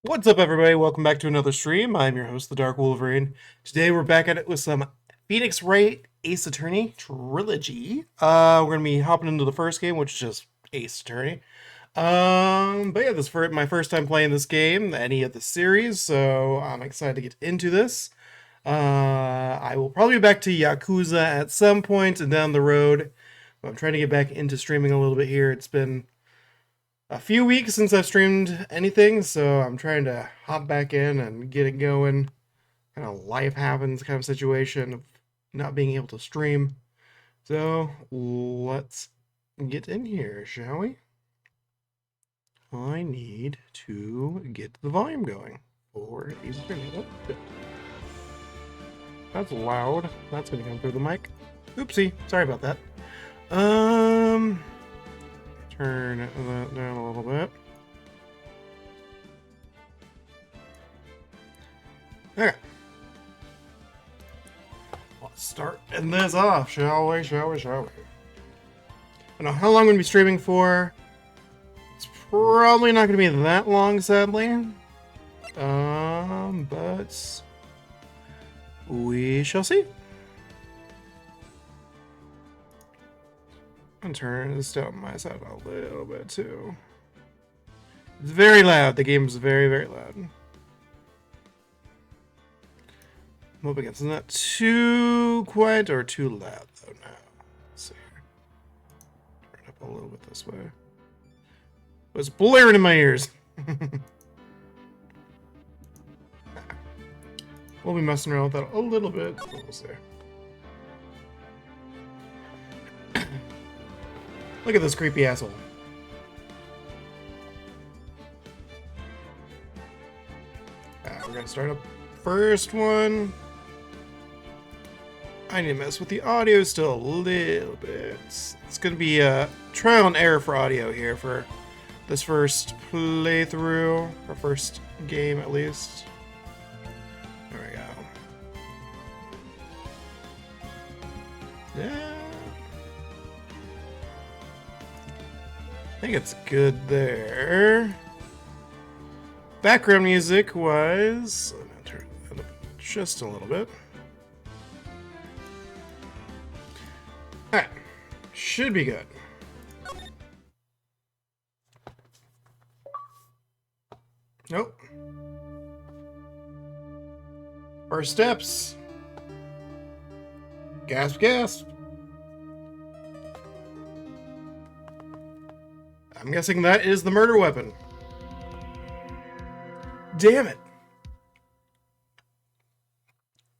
What's up, everybody? Welcome back to another stream. I'm your host, the Dark Wolverine. Today we're back at it with some Phoenix Wright Ace Attorney trilogy. We're gonna be hopping into the first game, which is just Ace Attorney. But yeah, this is my first time playing this game, any of the series, so I'm excited to get into this. I will probably be back to Yakuza at some point and down the road. But I'm trying to get back into streaming a little bit here. It's been a few weeks since I've streamed anything, so I'm trying to hop back in and get it going. Kind of life happens kind of situation of not being able to stream. So let's get in here, shall we? I need to get the volume going for these streaming. Oh, that's loud. That's gonna come through the mic. Oopsie. Sorry about that. Turn that down a little bit. Okay. Let's start this off, shall we? I don't know how long I'm going to be streaming for. It's probably not going to be that long, sadly. But we shall see. And turn this down my side a little bit too. It's very loud. The game is very, very loud. I'm hoping it's not too quiet or too loud though now. Let's see here. Turn it up a little bit this way. It was blaring in my ears. We'll be messing around with that a little bit. We'll see. Look at this creepy asshole. We're gonna start up first one. I need to mess with the audio still a little bit. It's gonna be a trial and error for audio here for this first playthrough, or first game at least. There we go. Yeah. I think it's good there. Background music was... I'm going to turn that up just a little bit. Alright. Should be good. Nope. First steps. Gasp, gasp. I'm guessing that is the murder weapon. Damn it.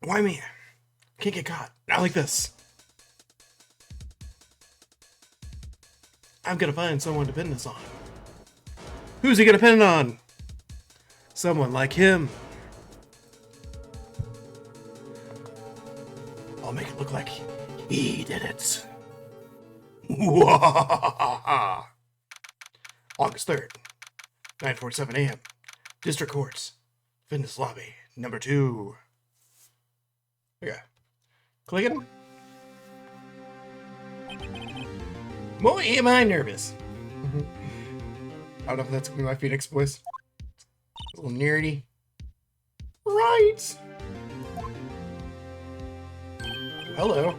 Why me? Can't get caught. Not like this. I'm gonna find someone to pin this on. Who's he gonna pin it on? Someone like him. I'll make it look like he did it. August 3rd, 9:47 a.m. District Courts, Fitness Lobby, number 2. Okay. Clicking. Boy, am I nervous. I don't know if that's gonna be my Phoenix voice. It's a little nerdy. Right. Hello.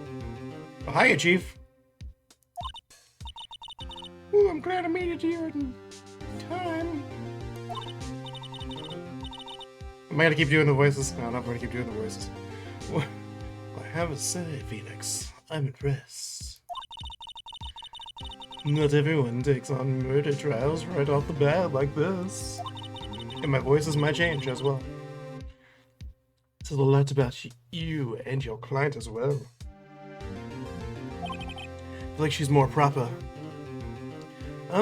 Oh, hiya, Chief. Ooh, I'm glad I made it here in time. Am I gonna keep doing the voices? No, I'm not gonna keep doing the voices. Well, I have to say, Phoenix, I'm impressed. Not everyone takes on murder trials right off the bat like this. And my voices might change as well. It says a lot about you and your client as well. I feel like she's more proper.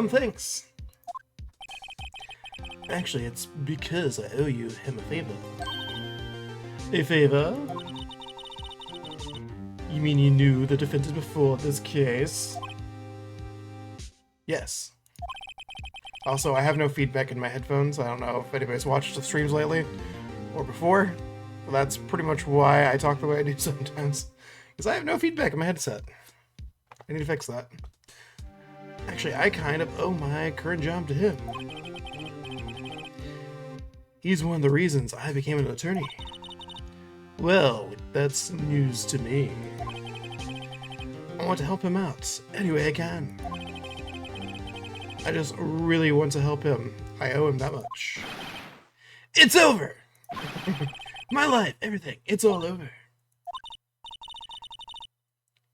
Thanks. Actually, it's because I owe him a favor. A favor? You mean you knew the defendant before this case? Yes. Also, I have no feedback in my headphones. I don't know if anybody's watched the streams lately or before. But that's pretty much why I talk the way I do sometimes. Because I have no feedback in my headset. I need to fix that. Actually, I kind of owe my current job to him. He's one of the reasons I became an attorney. Well, that's news to me. I want to help him out any way I can. I just really want to help him. I owe him that much. It's over! My life, everything, it's all over.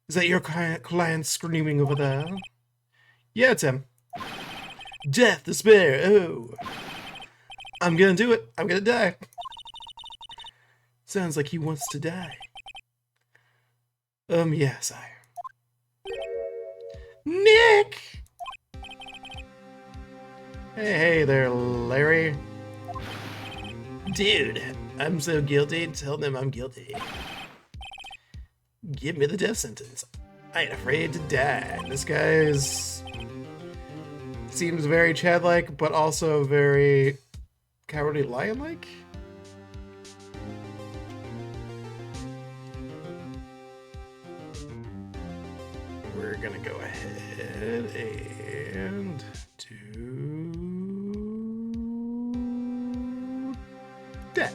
Is that your client screaming over there? Yeah, it's him. Death, despair, oh. I'm gonna do it. I'm gonna die. Sounds like he wants to die. Yeah, sire. Nick! Hey there, Larry. Dude, I'm so guilty. Tell them I'm guilty. Give me the death sentence. I ain't afraid to die. This guy seems very Chad-like, but also very Cowardly Lion-like? We're gonna go ahead and do that.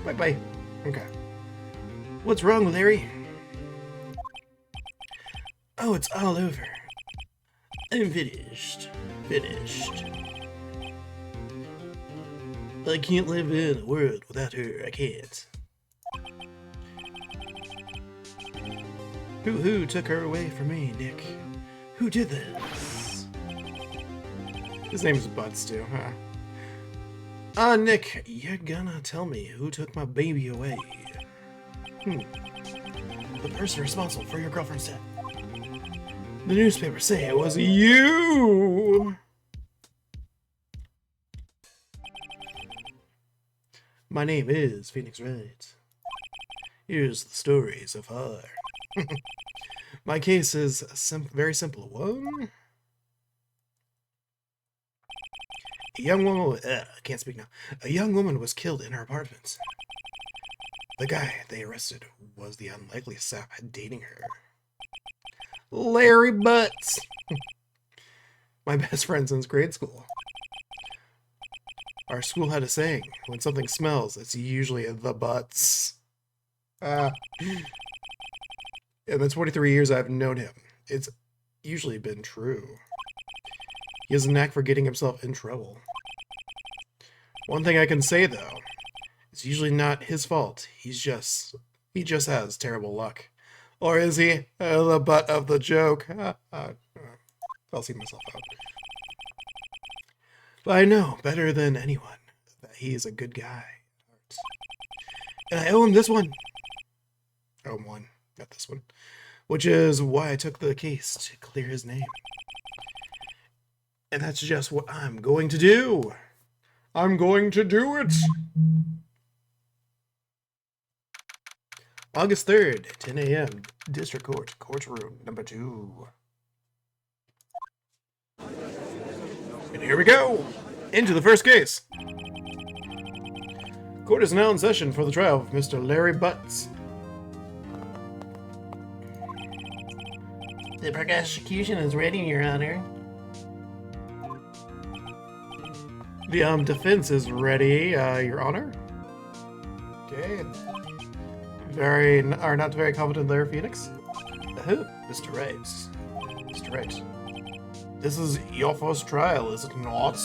Bye-bye. Okay. What's wrong, Larry? Oh, it's all over. I'm finished. Finished. I can't live in a world without her. I can't. Who took her away from me, Nick? Who did this? His name's Butts, too, huh? Nick, you're gonna tell me who took my baby away. The person responsible for your girlfriend's death. The newspapers say it was you! My name is Phoenix Wright. Here's the story so far. My case is a very simple one. A young woman, I can't speak now. A young woman was killed in her apartment. The guy they arrested was the unlikely sap dating her. Larry Butts! My best friend since grade school. Our school had a saying, when something smells, it's usually the butts. In the 23 years I've known him, it's usually been true. He has a knack for getting himself in trouble. One thing I can say, though, it's usually not his fault. He just has terrible luck. Or is he the butt of the joke? I'll see myself out. But I know better than anyone that he is a good guy. And I owe him this one. I owe him one, not this one. Which is why I took the case to clear his name. And that's just what I'm going to do. I'm going to do it. August 3rd, 10 a.m., District Court, Courtroom number 2. And here we go! Into the first case! Court is now in session for the trial of Mr. Larry Butts. The prosecution is ready, Your Honor. The defense is ready, Your Honor. Okay. Not very confident there, Phoenix. Mr. Wright. Mr. Wright. This is your first trial, is it not?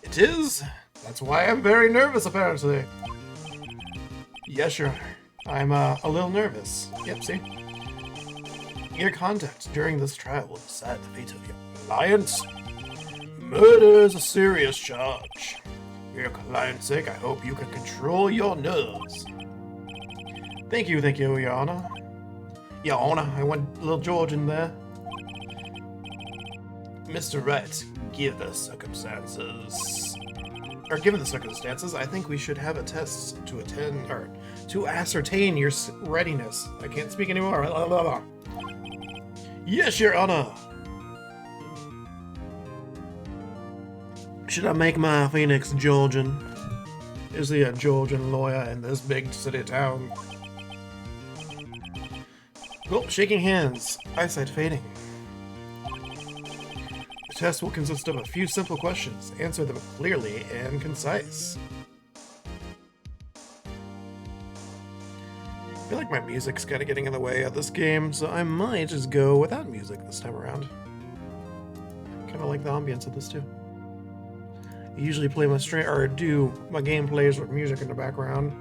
It is. That's why I'm very nervous, apparently. Yes, Your Honor. I'm a little nervous. Yep, see? Your conduct during this trial will decide the fate of your client. Murder is a serious charge. For your client's sake, I hope you can control your nerves. Thank you, Your Honor. Your Honor, I went little George in there. Mr. Wright, given the circumstances, I think we should have a test to attend, or to ascertain your readiness. I can't speak anymore. Blah, blah, blah. Yes, Your Honor. Should I make my Phoenix Georgian? Is he a Georgian lawyer in this big city town? Well, shaking hands, eyesight fading. test will consist of a few simple questions. Answer them clearly and concise. I feel like my music's kind of getting in the way of this game, so I might just go without music this time around. Kind of like the ambience of this too. I usually play my stream or do my gameplays with music in the background.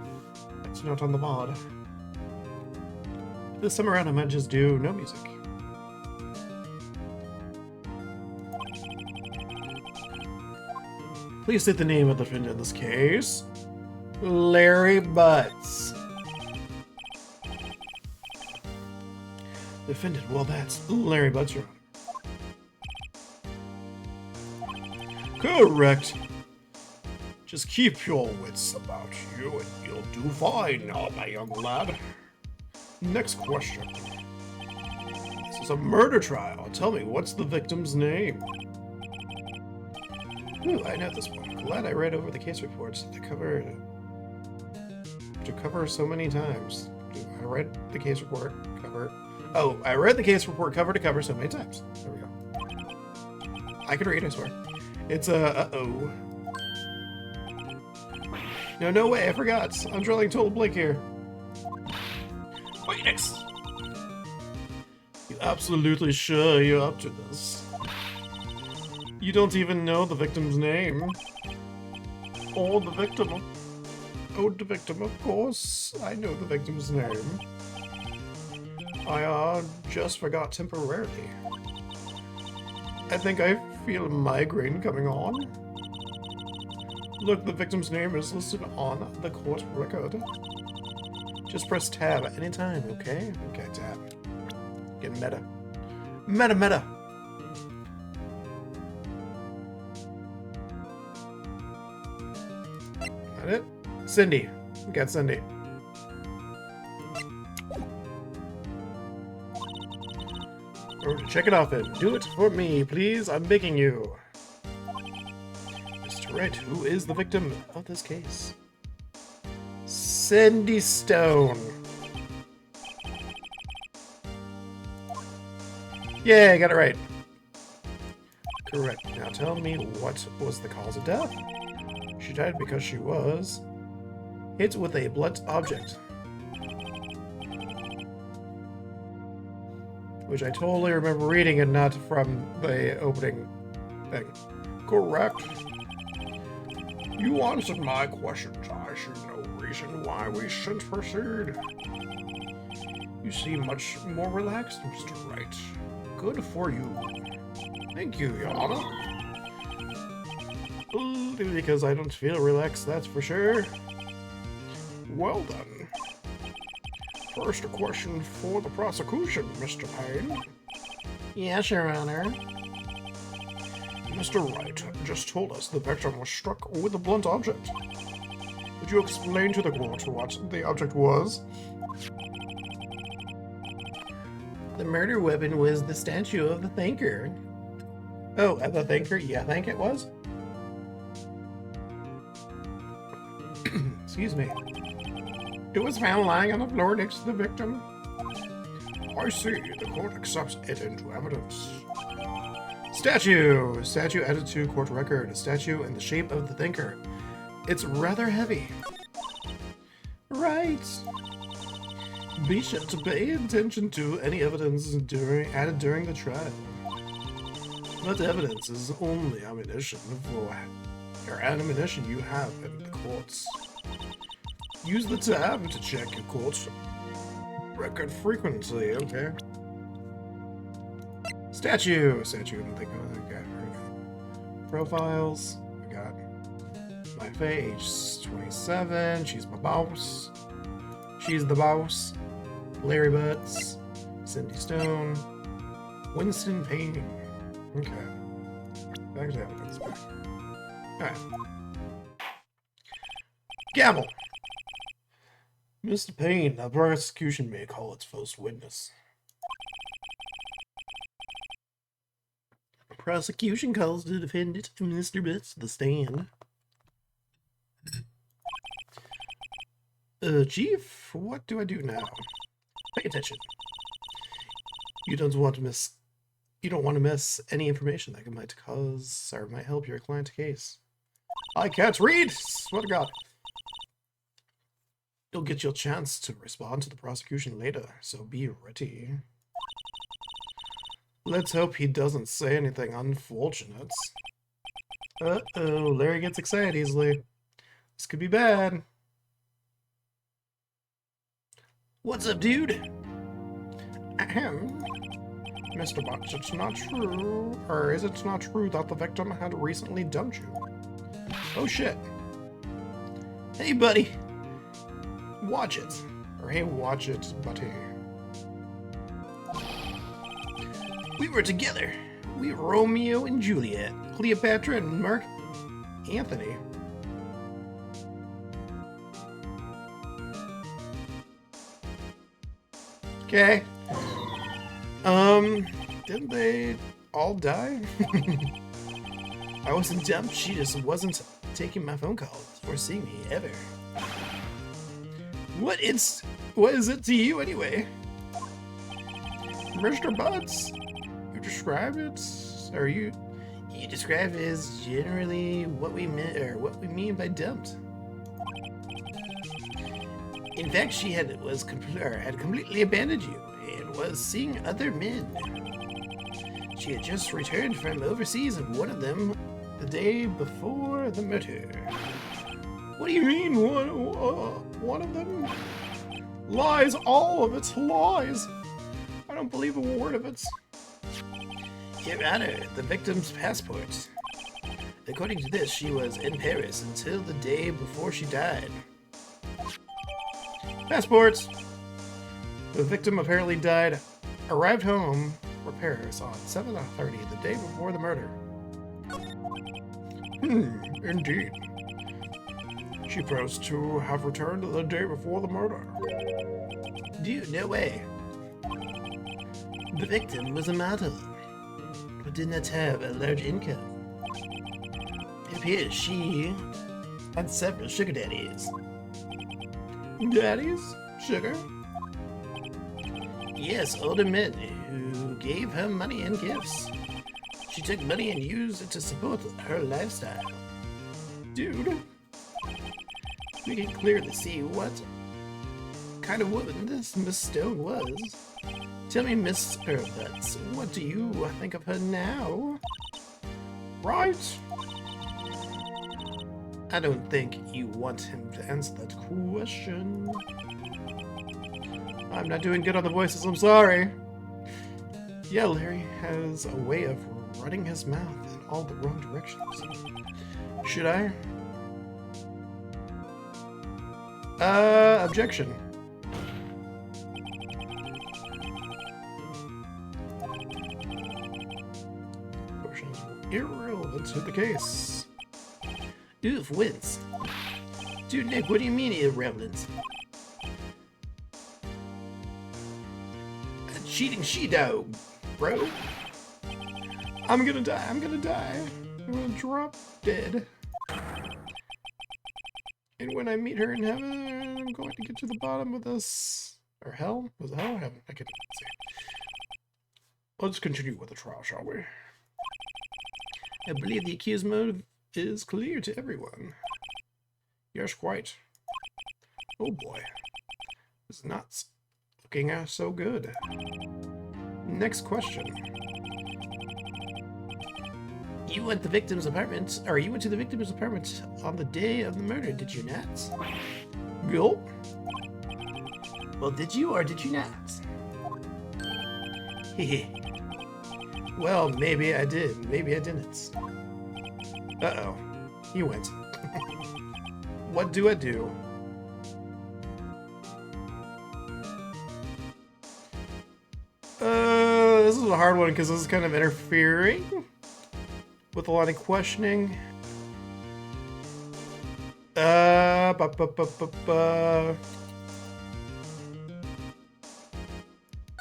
It's not on the mod. This time around, I might just do no music. Please state the name of the defendant in this case. Larry Butts. Defendant, well, that's Larry Butts, Your Honor. Correct. Just keep your wits about you and you'll do fine, my young lad. Next question. This is a murder trial. Tell me, what's the victim's name? Ooh, I know this one. Glad I read over the case reports to cover so many times. I read the case report cover. Oh, I read the case report cover to cover so many times. There we go. I can read, I swear. It's uh-oh. No way, I forgot. I'm drilling Total Blake here. Phoenix! You absolutely sure you're up to this? You don't even know the victim's name. Or the victim. Oh, the victim, of course. I know the victim's name. I just forgot temporarily. I think I feel a migraine coming on. Look, the victim's name is listed on the court record. Just press tab at any time, okay? Okay, tab. Get meta. Meta! Got it? Cindy. We got Cindy. Check it off and do it for me, please. I'm begging you. Mr. Wright, who is the victim of this case? Cindy Stone. Yay, I got it right. Correct. Now tell me, what was the cause of death? She died because she was hit with a blunt object. Which I totally remember reading and not from the opening thing. Correct. You answered my questions. I see no reason why we shouldn't proceed. You seem much more relaxed, Mr. Wright. Good for you. Thank you, Your Honor. Because I don't feel relaxed, that's for sure. Well then. First, a question for the prosecution, Mr. Payne. Yes, Your Honor. Mr. Wright just told us the victim was struck with a blunt object. Would you explain to the court what the object was? The murder weapon was the statue of the thinker. Oh, the thinker? Yeah, I think it was. Excuse me. It was found lying on the floor next to the victim. I see. The court accepts it into evidence. Statue! Statue added to court record. A statue in the shape of the thinker. It's rather heavy. Right. Be sure to pay attention to any evidence added during the trial. But evidence is only ammunition for your ammunition you have in the courts. Use the tab to check your court's record frequency, okay? Statue! Statue, didn't think of it. Okay, here we go. Profiles. We got my age 27. She's my boss. She's the boss. Larry Butts. Cindy Stone. Winston Payne. Okay. Actually, I haven't got this back. Alright. Gavel! Mr. Payne, the prosecution may call its first witness. Prosecution calls the defendant, Mr. Butts, to the stand. Chief, what do I do now? Pay attention. You don't want to You don't want to miss any information that might cause or might help your client case. I can't read! Swear to God. You'll get your chance to respond to the prosecution later, so be ready. Let's hope he doesn't say anything unfortunate. Uh-oh, Larry gets excited easily. This could be bad. What's up, dude? Ahem. Mr. Box, it's not true, or is it not true that the victim had recently dumped you? Oh shit. Hey, buddy. Watch it. Or hey, watch it, buddy. We were together. We were Romeo and Juliet, Cleopatra and Mark Anthony. Okay. Didn't they all die? I wasn't dumped, she just wasn't taking my phone calls or seeing me ever. What is it to you anyway? Mr. Butts? You describe it, or you describe it as generally what we meant, or what we mean by dumped. In fact, she had completely abandoned you and was seeing other men. She had just returned from overseas, and one of them the day before the murder. What do you mean, one of them? Lies, all of it's lies. I don't believe a word of it. Your Honor, the victim's passport. According to this, she was in Paris until the day before she died. Passports! The victim apparently arrived home from Paris on 7:30, the day before the murder. Indeed. She proposed to have returned the day before the murder. Dude, no way. The victim was a model, but did not have a large income. It appears she had several sugar daddies. Daddies? Sugar? Yes, older men who gave her money and gifts. She took money and used it to support her lifestyle. Dude, we can clearly see what kind of woman this Miss Stone was. Tell me, Miss Butts, what do you think of her now? Right? I don't think you want him to answer that question. I'm not doing good on the voices, I'm sorry. Yeah, Larry has a way of running his mouth in all the wrong directions. Should I? Objection. Question is irrelevant to the case. Oof, wins. Dude, Nick, what do you mean irrelevant? A cheating she-dog, bro. I'm gonna die, I'm gonna die. I'm gonna drop dead. And when I meet her in heaven, I'm going to get to the bottom of this. Or hell? Was it hell or heaven? I can't see. Let's continue with the trial, shall we? I believe the accused motive is clear to everyone. Yes, quite. Oh boy. This is not looking so good. Next question. You went to the victim's apartment on the day of the murder, did you not? Gulp. Well, did you or did you not? Hehe. Well, maybe I did, maybe I didn't. Uh-oh. He went. What do I do? This is a hard one because this is kind of interfering with a lot of questioning. I'm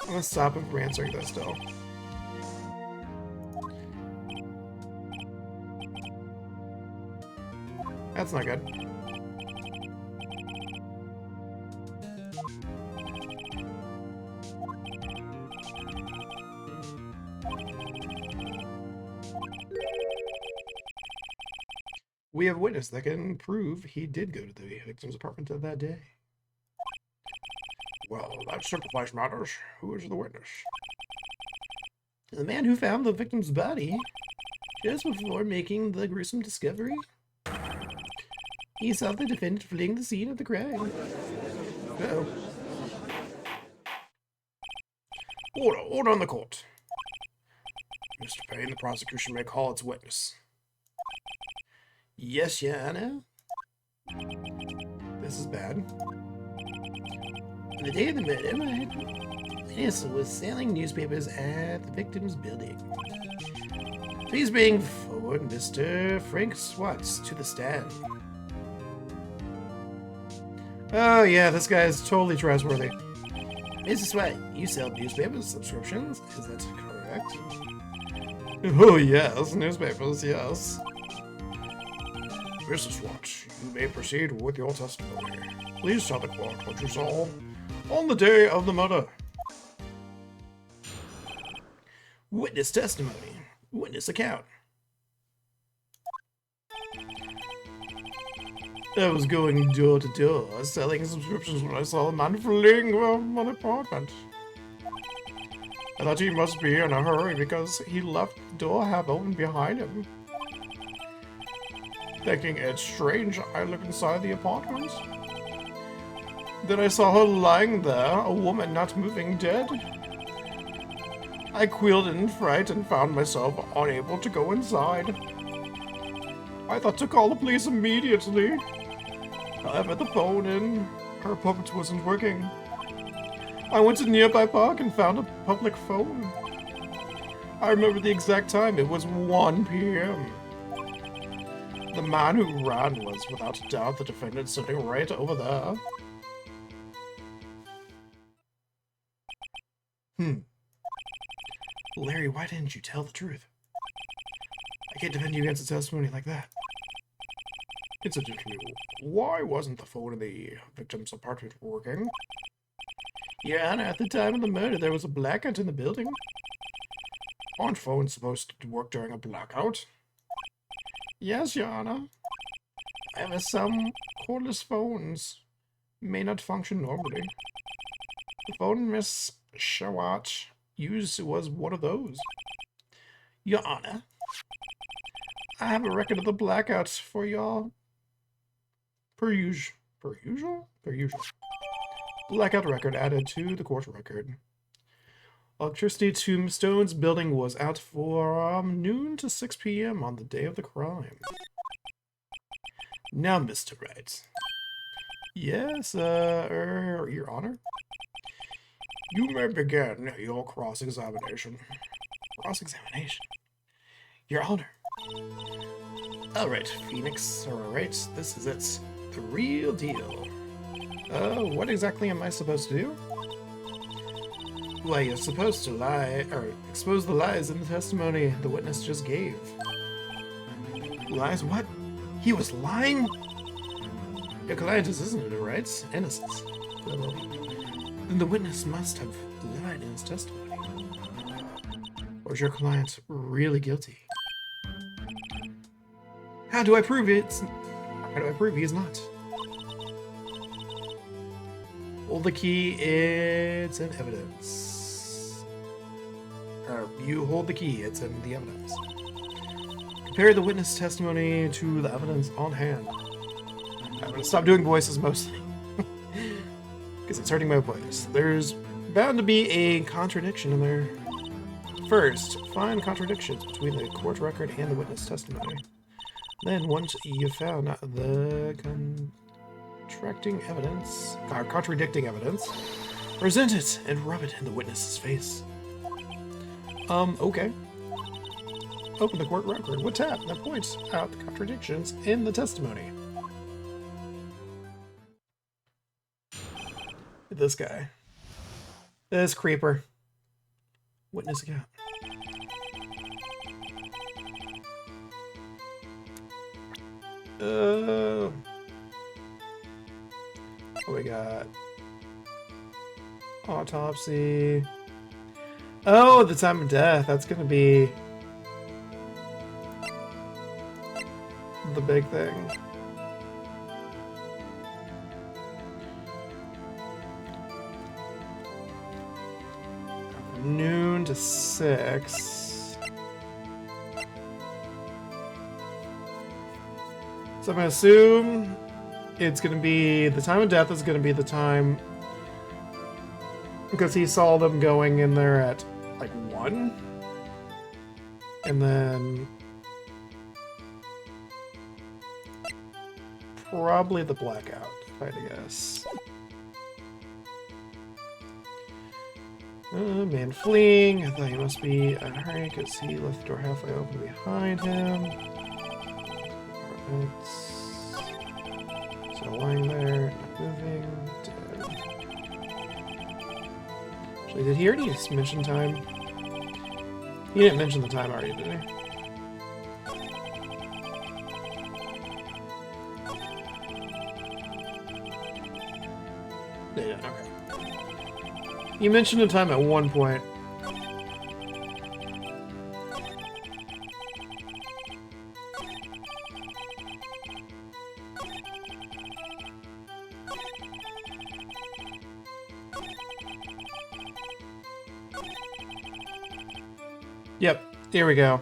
gonna stop him from answering this though. That's not good. We have a witness that can prove he did go to the victim's apartment that day. Well, that simplifies matters. Who is the witness? The man who found the victim's body just before making the gruesome discovery. He saw the defendant fleeing the scene of the crime. Uh-oh. Order on the court. Mr. Payne, the prosecution may call its witness. Yes, Your Honor. This is bad. On the day of the murder, my witness was selling newspapers at the victim's building. Please bring forward Mr. Frank Swatz to the stand. Oh yeah, this guy is totally trustworthy. Mr. Swat, you sell newspapers subscriptions, is that correct? Oh yes, newspapers, yes. Mr. Swatz, you may proceed with your testimony. Please tell the court what you saw on the day of the murder. Witness testimony. Witness account. I was going door to door, selling subscriptions when I saw a man fleeing from my apartment. I thought he must be in a hurry because he left the door half open behind him. Thinking it's strange, I looked inside the apartment. Then I saw her lying there, a woman not moving, dead. I quailed in fright and found myself unable to go inside. I thought to call the police immediately. However, the phone in her puppet wasn't working. I went to a nearby park and found a public phone. I remember the exact time. It was 1 p.m. The man who ran was, without a doubt, the defendant sitting right over there. Larry, why didn't you tell the truth? I can't defend you against a testimony like that. Incidentally, why wasn't the phone in the victim's apartment working? Your Honor, at the time of the murder, there was a blackout in the building. Aren't phones supposed to work during a blackout? Yes, Your Honor. However, some cordless phones may not function normally. The phone Miss Shawat used was one of those. Your Honor, I have a record of the blackouts for your per usual blackout record added to the court record. Electricity Tombstone's building was out from noon to 6 p.m. on the day of the crime. Now, Mr. Wright. Yes, Your Honor? You may begin your cross-examination. Cross-examination? Your Honor. Alright, Phoenix. Alright, this is it. The real deal. What exactly am I supposed to do? Well, you're supposed to lie, or expose the lies in the testimony the witness just gave. Lies? What? He was lying? Your client is innocent, right? Innocent. Well, then the witness must have lied in his testimony. Or is your client really guilty? How do I prove it? How do I prove he's not? Hold the key, it's in evidence. Or you hold the key, it's in the evidence. Compare the witness testimony to the evidence on hand. I'm gonna stop doing voices mostly. Because it's hurting my voice. There's bound to be a contradiction in there. First, find contradictions between the court record and the witness testimony. Then, once you've found the contradicting evidence, present it and rub it in the witness's face. Okay. Open the court record with tab that points out the contradictions in the testimony. This guy. This creeper. Witness account. What we got? Autopsy. Oh, the time of death. That's gonna be the big thing. Noon to 6. So I'm gonna assume it's gonna be the time of death is gonna be the time because he saw them going in there at like 1, and then probably the blackout, if I had to guess. Man fleeing. I thought he must be in a hurry because he left the door halfway open behind him. Apartments. So lying there, not moving. Dead. Actually, did he already mention time? He didn't mention the time already, did he? Yeah, okay. You mentioned a time at one point. Yep, here we go.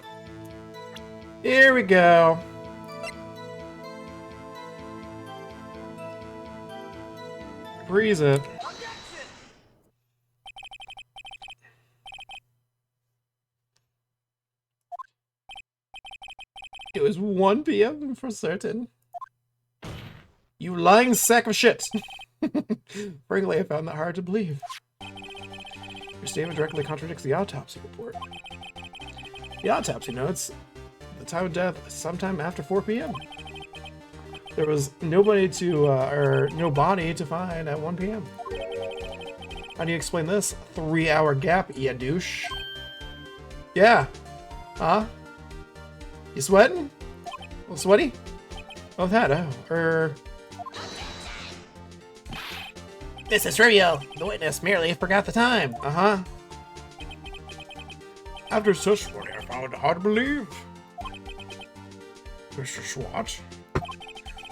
Here we go. Freeze it. It was 1 p.m. for certain. You lying sack of shit. Frankly, I found that hard to believe. Your statement directly contradicts the autopsy report. The autopsy notes the time of death sometime after 4 p.m. There was nobody to, or no body to find at 1 p.m. How do you explain this? 3-hour gap, ya douche. Yeah. Huh? You sweating? A little sweaty? Oh, that, This is trivial. The witness merely forgot the time. Uh-huh. After such morning, I found it hard to believe. Mr. Swat,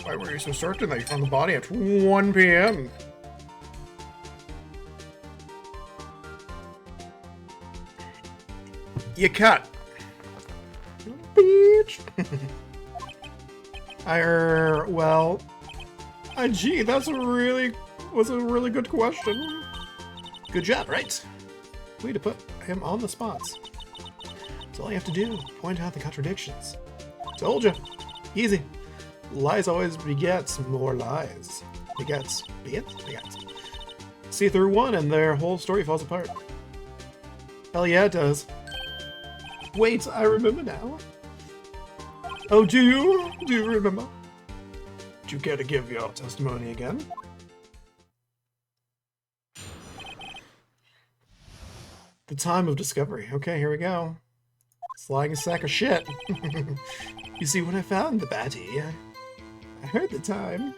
why were you so certain that you found the body at 1 p.m.? You cut. Bitch. Well, gee, was a really good question. Good job, right? Way to put him on the spots. That's all you have to do. Point out the contradictions. Told you. Easy. Lies always begets more lies. Begets. See through one and their whole story falls apart. Hell yeah, it does. Wait, I remember now. Oh, do you? Do you remember? Do you care to give your testimony again? The time of discovery. Okay, here we go. It's a sack of shit. You see, when I found the baddie, I heard the time.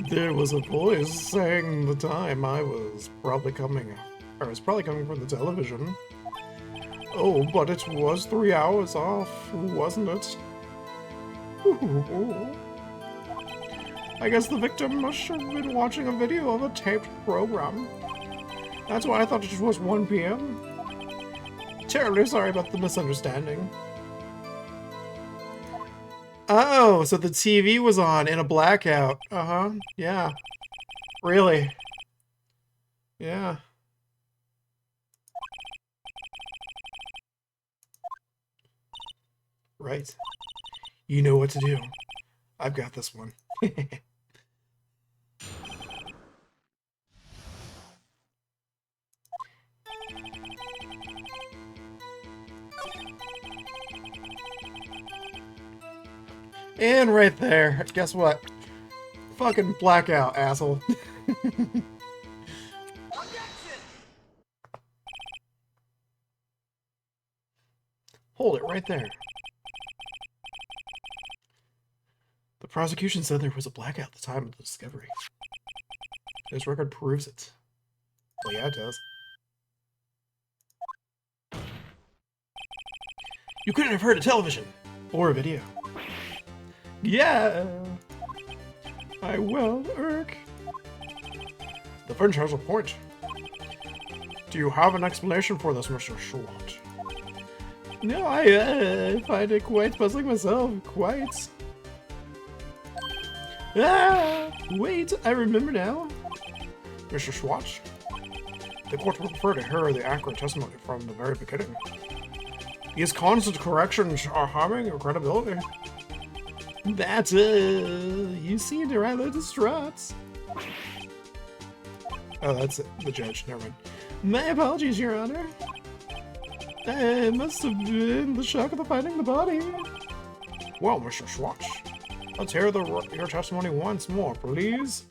There was a voice saying the time. I was probably coming from the television. Oh, but it was 3 hours off, wasn't it? Ooh. I guess the victim must have been watching a video of a taped program. That's why I thought it was 1 p.m. Terribly sorry about the misunderstanding. Oh, so the TV was on in a blackout. Uh-huh, yeah. Really? Yeah. Right. You know what to do. I've got this one. And right there, guess what? Fucking blackout, asshole. Hold it right there. The prosecution said there was a blackout at the time of the discovery. This record proves it. Well, yeah, it does. You couldn't have heard a television or a video. Yeah, I will, Urk. The Finch has a point. Do you have an explanation for this, Mr. Schwart? No, I find it quite puzzling myself. Quite. Ah, wait, I remember now. Mr. Schwart, the court would prefer to hear the accurate testimony from the very beginning. These constant corrections are harming your credibility. That, you seemed rather distraught. Oh, that's it. The judge. Never mind. My apologies, Your Honor. It must have been the shock of the finding the body. Well, Mr. Schwartz, let's hear your testimony once more, please.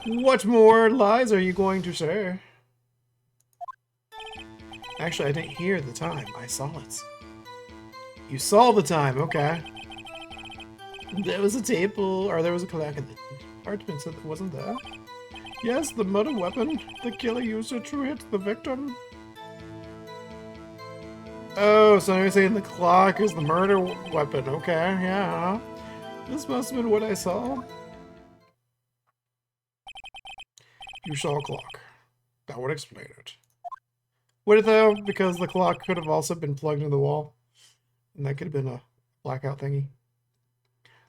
What more lies are you going to say? Actually, I didn't hear the time. I saw it. You saw the time, okay. There was a table, or there was a clock in the apartment, so it wasn't there. Yes, the murder weapon. The killer used it to hit the victim. Oh, so you're saying the clock is the murder weapon. Okay, yeah. This must have been what I saw. You saw a clock. That would explain it. Would it though? Because the clock could have also been plugged into the wall. And that could have been a blackout thingy.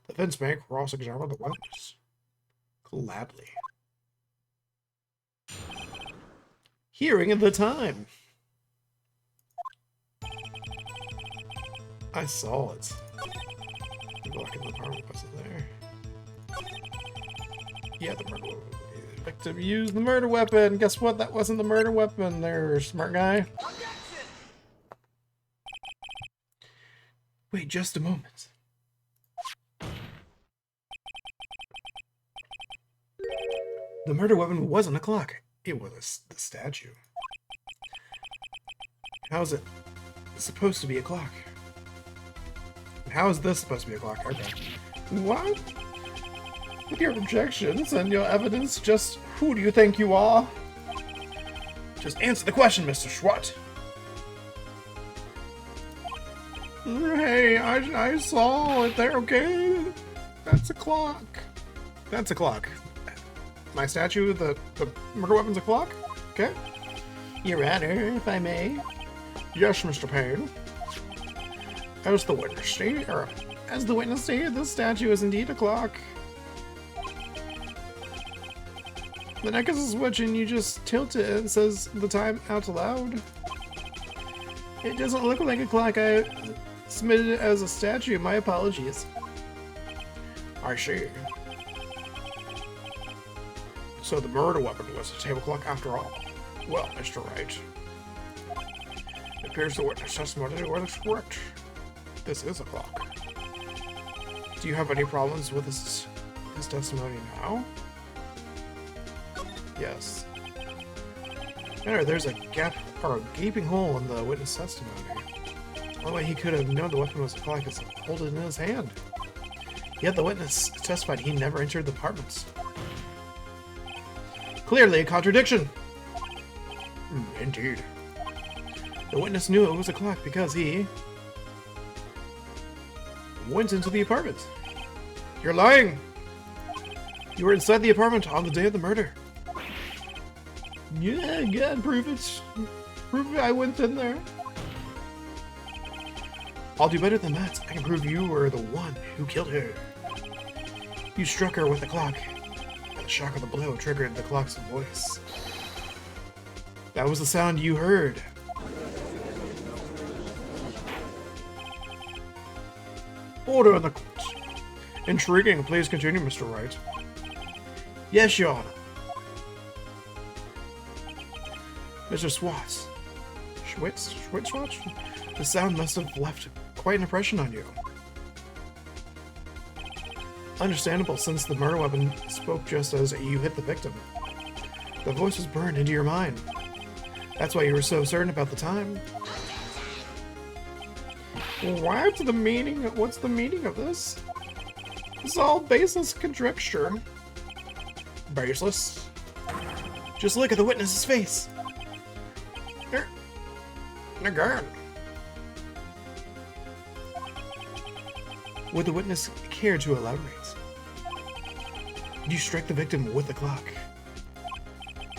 The defense may cross-examine the witness. Gladly. Hearing of the time. I saw it. The block in the apartment wasn't there. Yeah, the murder weapon. The victim used the murder weapon. Guess what? That wasn't the murder weapon there, smart guy. Wait just a moment. The murder weapon wasn't a clock. It was the statue. How is it supposed to be a clock? How is this supposed to be a clock? Okay. What? With your objections and your evidence, just who do you think you are? Just answer the question, Mr. Schwart. Hey, I saw it there, okay? That's a clock. That's a clock. My statue, the murder weapon's a clock? Okay. Your Honor, if I may. Yes, Mr. Payne. As the witness stated, this statue is indeed a clock. The neck is a switch and you just tilt it and it says the time out loud. It doesn't look like a clock. I submitted it as a statue. My apologies. I see. So the murder weapon was a table clock after all. Well, Mr. Wright. It appears the witness testimony was correct. This is a clock. Do you have any problems with his testimony now? Yes. There's a gap or a gaping hole in the witness testimony. One way he could have known the weapon was a clock is to hold it in his hand. Yet the witness testified he never entered the apartments. Clearly a contradiction. Indeed. The witness knew it was a clock because he went into the apartment. You're lying! You were inside the apartment on the day of the murder. Yeah, God, prove it. Prove it I went in there. I'll do better than that. I can prove you were the one who killed her. You struck her with the clock, and the shock of the blow triggered the clock's voice. That was the sound you heard. Order in the court. Intriguing. Please continue, Mr. Wright. Yes, Your Honor. Mr. Swats. Schwitz? The sound must have left quite an impression on you. Understandable, since the murder weapon spoke just as you hit the victim. The voice was burned into your mind. That's why you were so certain about the time. What's the meaning of this? This is all baseless conjecture. Baseless? Just look at the witness's face. Again. Would the witness care to elaborate? You strike the victim with the clock.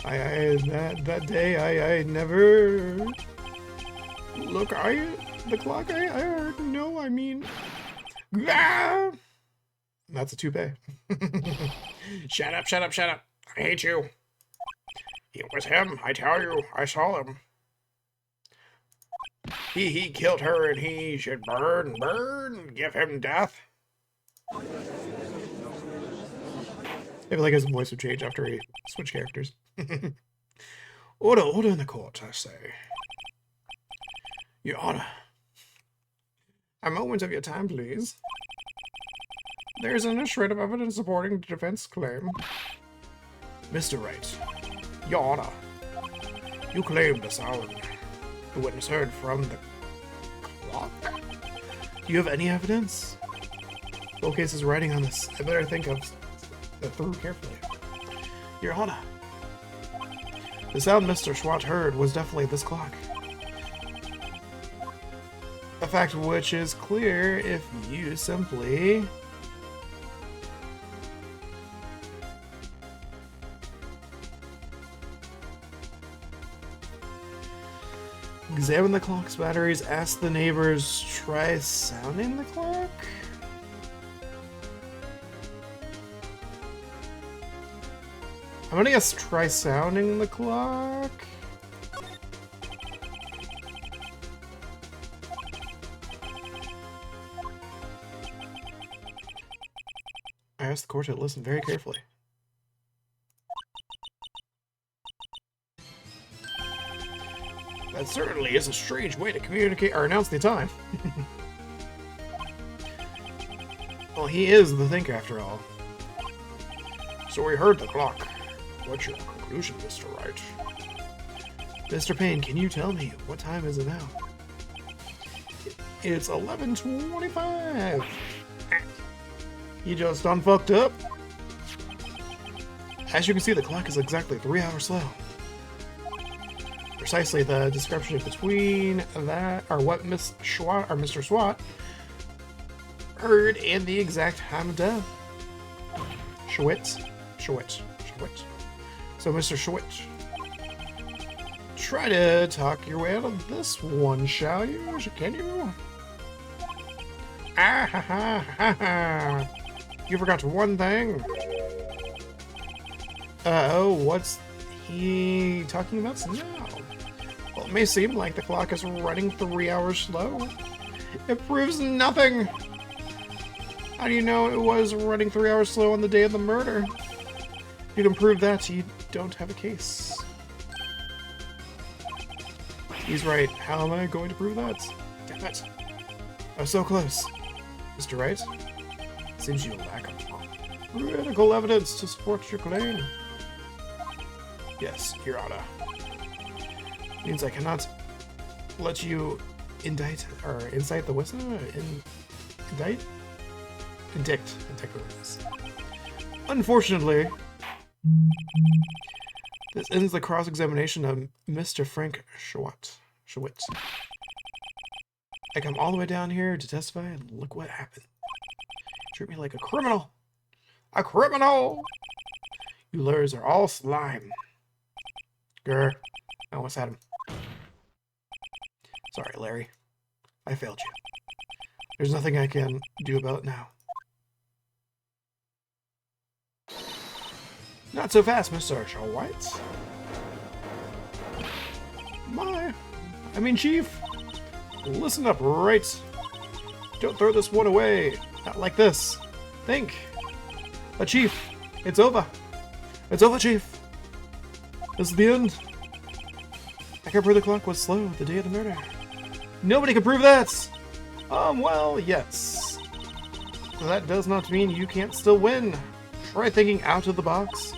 That day I never look. The clock. I heard. No, I mean. Ah! That's a toupee. Shut up! Shut up! Shut up! I hate you. It was him. I tell you. I saw him. He killed her, and he should burn. Give him death. I feel like his voice would change after he switched characters. Order in the court, I say. Your Honor. A moment of your time, please. There is a shred of evidence supporting the defense claim. Mr. Wright, Your Honor, you claim the sound the witness heard from the clock? Do you have any evidence? The whole case is writing on this. I better think of that through carefully. Your Honor, the sound Mr. Schwat heard was definitely this clock. A fact which is clear if you simply... examine the clock's batteries, ask the neighbors, try sounding the clock? I'm gonna guess try sounding the clock? I asked the court to listen very carefully. That certainly is a strange way to communicate or announce the time. Well, he is the thinker after all. So we heard the clock. What's your conclusion, Mr. Wright? Mr. Payne, can you tell me what time is it now? It's 11:25. You just unfucked up. As you can see, the clock is exactly 3 hours slow. Precisely the description between that, or what Miss Schwat, or Mr. Swat, heard and the exact time of death. Schwitz. So, Mr. Schwitz, try to talk your way out of this one, shall you? Can you? Ah ha ha ha ha! You forgot one thing. Oh, what's he talking about now? Well, it may seem like the clock is running 3 hours slow. It proves nothing. How do you know it was running 3 hours slow on the day of the murder? You can prove that, you don't have a case. He's right. How am I going to prove that? Damn it. I was so close. Mr. Wright? Seems you lack critical evidence to support your claim. Yes, Your Honor. Means I cannot let you indict the witness. Indict the witness. Unfortunately, this ends the cross-examination of Mr. Frank Schwitz. I come all the way down here to testify, and look what happened. Treat me like a criminal. A criminal! You lawyers are all slime. Grr. I almost had him. Sorry, Larry. I failed you. There's nothing I can do about it now. Not so fast, Mr. Schwitz. Chief. Listen up, Wright. Don't throw this one away. Not like this. Think. Chief, it's over. It's over, Chief. This is the end. I can prove the clock was slow the day of the murder. Nobody can prove that! Well, yes. That does not mean you can't still win. Try thinking out of the box.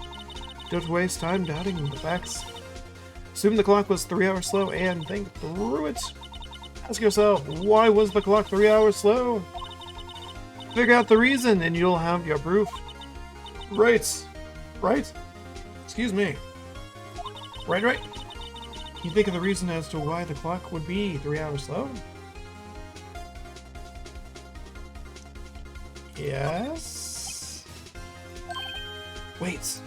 Don't waste time doubting the facts. Assume the clock was 3 hours slow and think through it. Ask yourself, why was the clock 3 hours slow? Figure out the reason and you'll have your proof. Right. Excuse me. Right. You think of the reason as to why the clock would be 3 hours slow? Yes? Wait.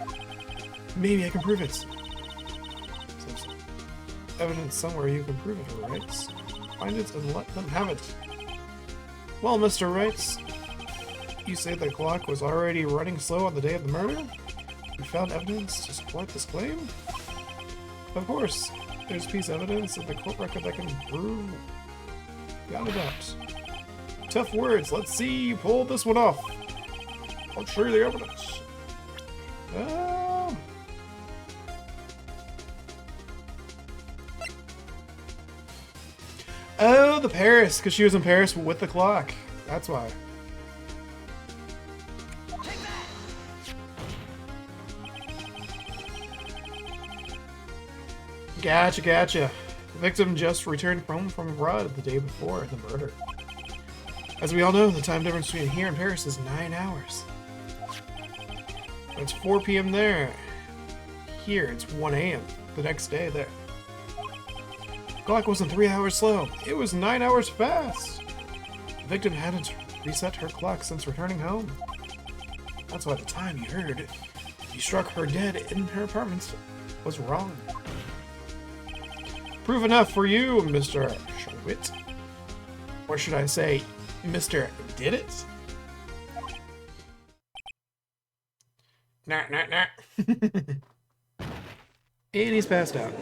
Maybe I can prove it. There's evidence somewhere you can prove it, Wright. Find it and let them have it. Well, Mr. Wright, you say the clock was already running slow on the day of the murder? You found evidence to support this claim? Of course. There's a piece of evidence in the court record that can prove without a doubt. Tough words. Let's see you pull this one off. I'll show you the evidence. Oh, the Paris, because she was in Paris with the clock. That's why. Gotcha. The victim just returned home from abroad the day before the murder. As we all know, the time difference between here and Paris is 9 hours. It's 4 p.m. there. Here, it's 1 a.m. the next day there. The clock wasn't 3 hours slow. It was 9 hours fast. The victim hadn't reset her clock since returning home. That's why the time you struck her dead in her apartment was wrong. Proof enough for you, Mr. Schwit. Or should I say, Mr. Did It? Nah. And he's passed out.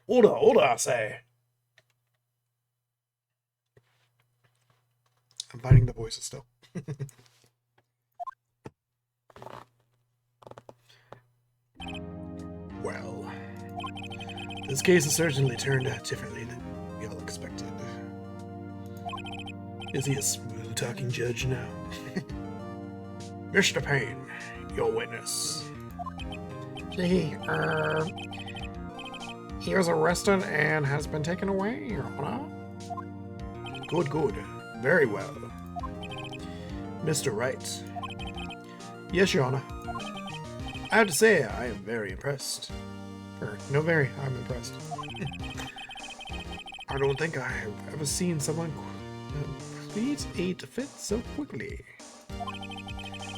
Hold on, I say. I'm finding the voices still. Well, this case has certainly turned out differently than we all expected. Is he a smooth-talking judge now? Mr. Payne, your witness. He was arrested and has been taken away, Your Honor. Good. Very well. Mr. Wright. Yes, Your Honor. I have to say, I am very impressed. I'm impressed. I don't think I have ever seen someone complete a defense so quickly.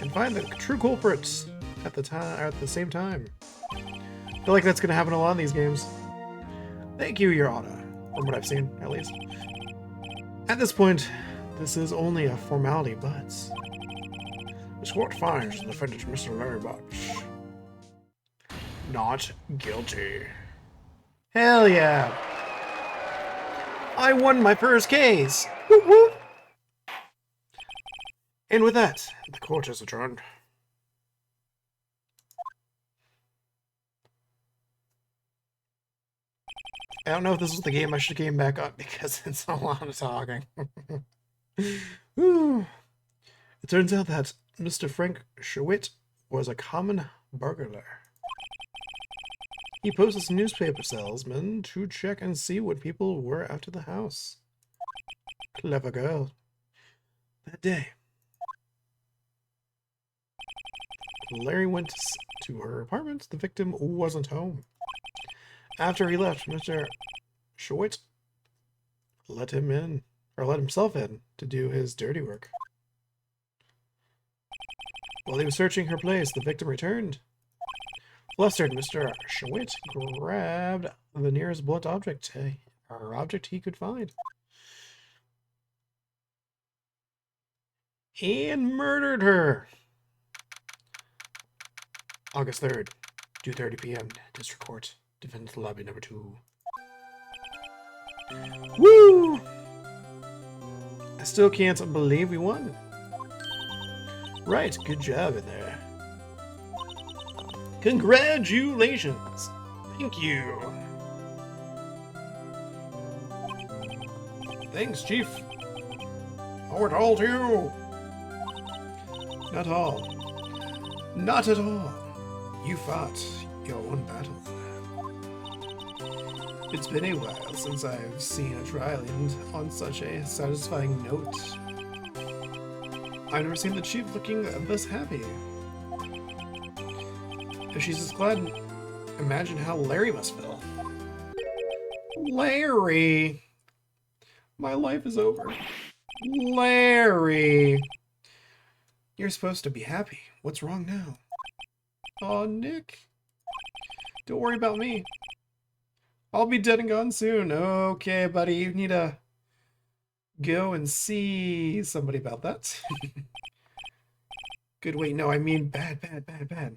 And find the true culprits at the same time. I feel like that's going to happen a lot in these games. Thank you, Your Honor. From what I've seen, at least. At this point, this is only a formality, but... This court finds the defendant, Mr. Larry Botch, not guilty. Hell yeah! I won my first case! Whoop whoop! And with that, the court is adjourned. I don't know if this was the game I should have came back up because it's a lot of talking. Whew. It turns out that Mr. Frank Schwit was a common burglar. He posed as a newspaper salesman to check and see what people were after the house. Clever girl. That day, Larry went to her apartment. The victim wasn't home. After he left, Mr. Schwit let himself in to do his dirty work. While he was searching her place, the victim returned. Flustered, Mr. Schwit grabbed the nearest blunt object, or object he could find, and murdered her. August 3rd, 2:30 p.m. District Court. Defendant Lobby number 2. Woo! I still can't believe we won. Right, good job in there. Congratulations! Thank you. Thanks, Chief. Oh, it all to you. Not all. Not at all. You fought your own battle. It's been a while since I've seen a trial end on such a satisfying note. I've never seen the chief looking this happy. If she's this glad, imagine how Larry must feel. Larry! My life is over. Larry! You're supposed to be happy. What's wrong now? Aw, Nick. Don't worry about me. I'll be dead and gone soon. Okay, buddy, you need to go and see somebody about that. Good, wait, no, I mean bad.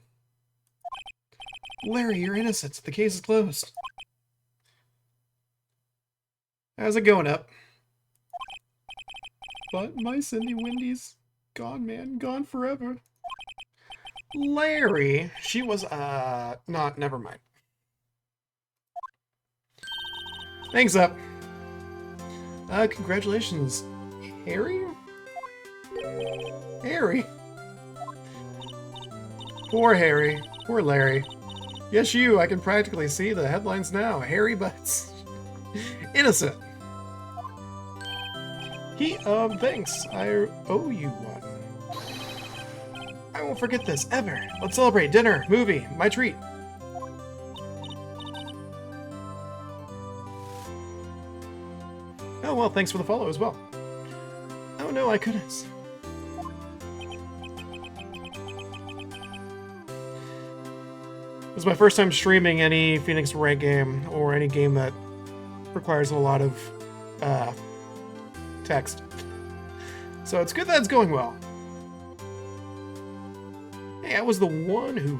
Larry, you're innocent. The case is closed. How's it going up? But my Cindy Wendy's gone, man. Gone forever. Larry! She was, not, never mind. Thanks, up. Congratulations. Harry? Harry? Poor Harry. Poor Larry. Yes, you. I can practically see the headlines now. Harry Butts. Innocent. Thanks. I owe you one. I won't forget this, ever. Let's celebrate. Dinner, movie, my treat. Oh, well, thanks for the follow as well. Oh, no, I couldn't. This is my first time streaming any Phoenix Wright game, or any game that requires a lot of, text. So it's good that it's going well. Hey, I was the one who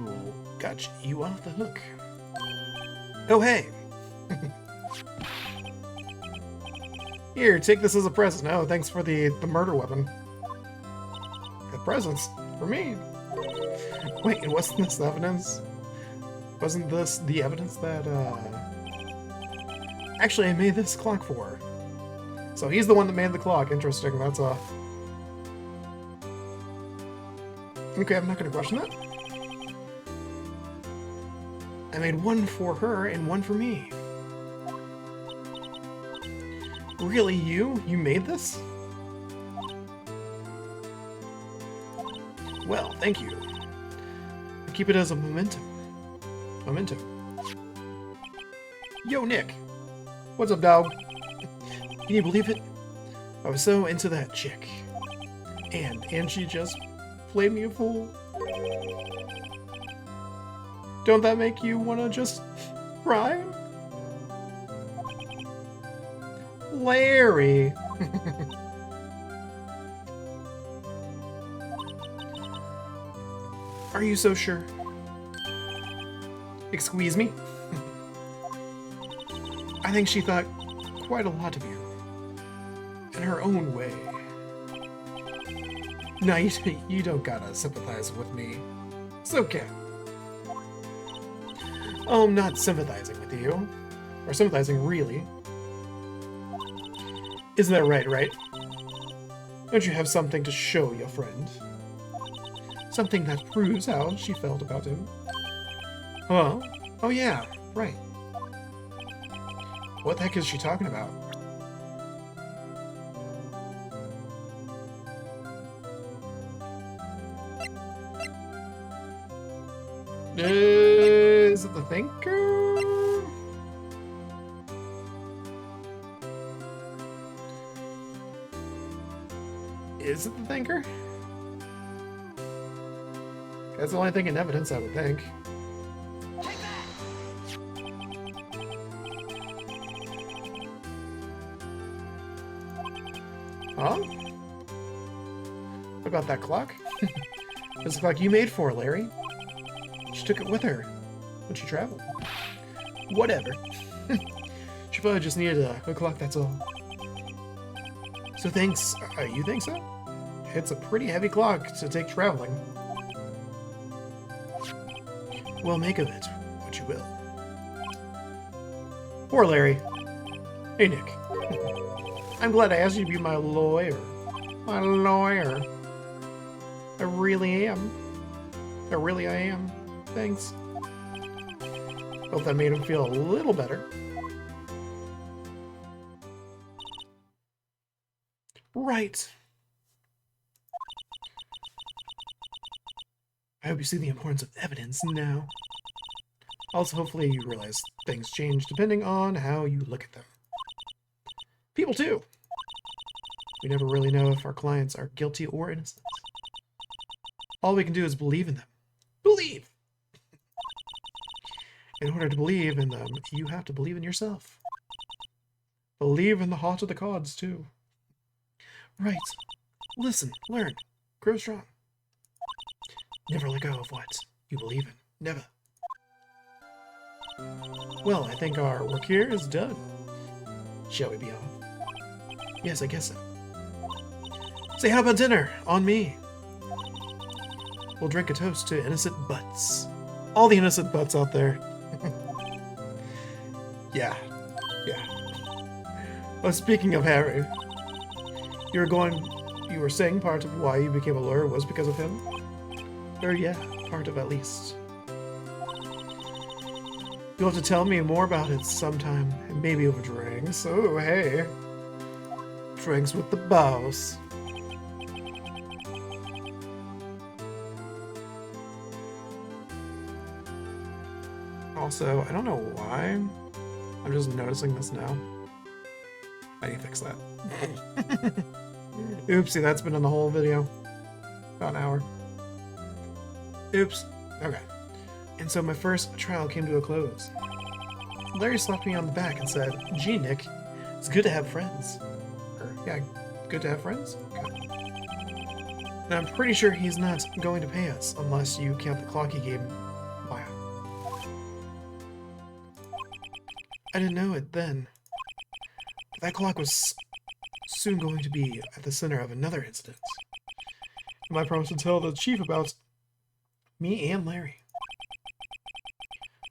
got you off the hook. Oh, hey. Here, take this as a present. Oh, thanks for the murder weapon. The presents? For me? Wait, wasn't this evidence? Wasn't this the evidence that, Actually, I made this clock for her. So he's the one that made the clock. Interesting, that's a... Okay, I'm not gonna question that. I made one for her and one for me. Really, you? You made this? Well, thank you. Keep it as a memento. Yo, Nick. What's up, dog? Can you believe it? I was so into that chick. And she just played me a fool. Don't that make you wanna just cry? Larry! Are you so sure? Excuse me? I think she thought quite a lot of you. In her own way. No, you don't gotta sympathize with me. It's okay. Oh, I'm not sympathizing with you. Or sympathizing, really. Isn't that right? Don't you have something to show your friend? Something that proves how she felt about him? Huh? Oh yeah, right. What the heck is she talking about? Is it the thinker? Is it the thinker? That's the only thing in evidence, I would think. Huh? What about that clock? It's the clock you made for her, Larry. She took it with her when she traveled. Whatever. She probably just needed a clock, that's all. So thanks. You think so? It's a pretty heavy clock to take traveling. Well, make of it what you will. Poor Larry. Hey, Nick. I'm glad I asked you to be my lawyer. My lawyer. I really am. I am. Thanks. Hope that made him feel a little better. Right. I hope you see the importance of evidence now. Also, hopefully you realize things change depending on how you look at them. People too. We never really know if our clients are guilty or innocent. All we can do is believe in them. Believe! In order to believe in them, you have to believe in yourself. Believe in the heart of the cards, too. Right. Listen, learn, grow strong. Never let go of what you believe in. Never. Well, I think our work here is done. Shall we be off? Yes, I guess so. Say, how about dinner? On me. We'll drink a toast to innocent butts. All the innocent butts out there. Yeah. Oh, speaking of Harry, you were saying part of why you became a lawyer was because of him? Or yeah, part of at least. You'll have to tell me more about it sometime, maybe over drinks. Oh, hey. Drinks with the boss. Also, I don't know why. I'm just noticing this now. I need to fix that. Oopsie, that's been in the whole video. About an hour. Oops. Okay. And so my first trial came to a close. Larry slapped me on the back and said, "Gee, Nick, it's good to have friends." Or, yeah, good to have friends? Okay. And I'm pretty sure he's not going to pay us unless you count the clock he gave Maya. I didn't know it then. That clock was soon going to be at the center of another incident. And I promised to tell the chief about me and Larry.